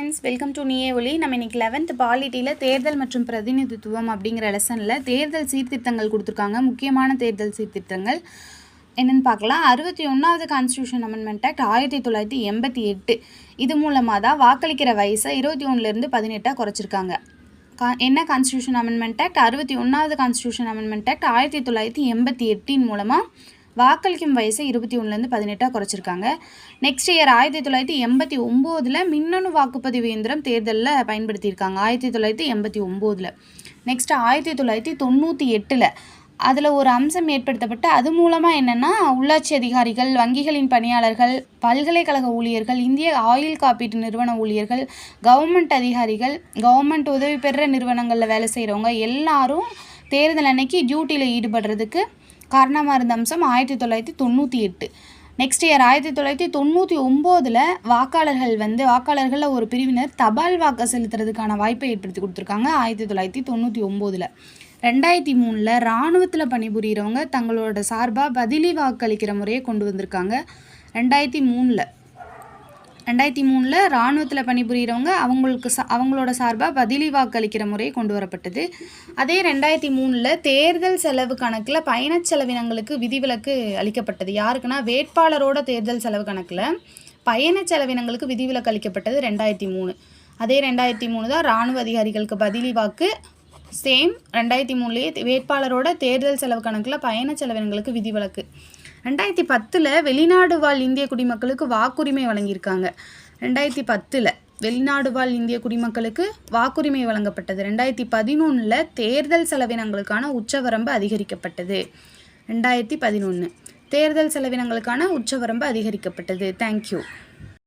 Friends, welcome to நீயே ஒளி. நம்ம இன்னைக்கு 11th பாலிட்டியில் தேர்தல் மற்றும் பிரதிநிதித்துவம் அப்படிங்கிற லெசனில் தேர்தல் சீர்திருத்தங்கள் கொடுத்துருக்காங்க. முக்கியமான தேர்தல் சீர்திருத்தங்கள் என்னென்னு பார்க்கலாம். 61வது கான்ஸ்டியூஷன் அமெண்ட்மெண்ட் ஆக்ட் 1988 இது மூலமாக தான் வாக்களிக்கிற வயசை 21லேருந்து 18 குறைச்சிருக்காங்க. என்ன கான்ஸ்டியூஷன் அமெண்ட்மெண்ட் ஆக்ட்? 61வது கான்ஸ்டியூஷன் அமெண்ட்மெண்ட் ஆக்ட் 1988 மூலமாக வாக்களிக்கும் வயசை 21லேருந்து 18 குறைச்சிருக்காங்க. நெக்ஸ்ட் இயர் 1989 மின்னணு வாக்குப்பதிவு இயந்திரம் தேர்தலில் பயன்படுத்தியிருக்காங்க. 1989. நெக்ஸ்ட் 1998 அதில் ஒரு அம்சம் ஏற்படுத்தப்பட்டு அது மூலமாக என்னென்னா உள்ளாட்சி அதிகாரிகள், வங்கிகளின் பணியாளர்கள், பல்கலைக்கழக ஊழியர்கள், இந்திய ஆயுள் காப்பீட்டு நிறுவன ஊழியர்கள், கவர்மெண்ட் அதிகாரிகள், கவர்மெண்ட் உதவி பெறுற நிறுவனங்களில் வேலை செய்கிறவங்க எல்லாரும் தேர்தல் அன்னைக்கு டியூட்டியில் ஈடுபடுறதுக்கு காரணமாக இருந்த அம்சம் 1998. நெக்ஸ்ட் இயர் 1999 வாக்காளர்களில் ஒரு பிரிவினர் தபால் வாக்கு செலுத்துறதுக்கான வாய்ப்பை ஏற்படுத்தி கொடுத்துருக்காங்க. 1999. 2003 இராணுவத்தில் பணிபுரிகிறவங்க தங்களோட சார்பாக பதிலி வாக்களிக்கிற முறையை கொண்டு வந்திருக்காங்க. 2003 இராணுவத்தில் பணிபுரிகிறவங்க அவங்களோட சார்பாக பதிலி வாக்களிக்கிற முறையை கொண்டு வரப்பட்டது. அதே 2003 தேர்தல் செலவு கணக்கில் பயணச் செலவினங்களுக்கு விதிவிலக்கு அளிக்கப்பட்டது. யாருக்குன்னா வேட்பாளரோட தேர்தல் செலவு கணக்கில் பயணச் செலவினங்களுக்கு விதிவிலக்கு அளிக்கப்பட்டது 2003. அதே 2003 தான் இராணுவ அதிகாரிகளுக்கு பதிலி வாக்கு. சேம் 2003 வேட்பாளரோட தேர்தல் செலவு கணக்கில் பயண செலவினங்களுக்கு விதிவிலக்கு. 2010 வெளிநாடு வாழ் இந்திய குடிமக்களுக்கு வாக்குரிமை வழங்கியிருக்காங்க. 2010 வெளிநாடு வாழ் இந்திய குடிமக்களுக்கு வாக்குரிமை வழங்கப்பட்டது. 2011 தேர்தல் செலவினங்களுக்கான உச்சவரம்பு அதிகரிக்கப்பட்டது. 2011 தேர்தல் செலவினங்களுக்கான உச்சவரம்பு அதிகரிக்கப்பட்டது. தேங்க்யூ.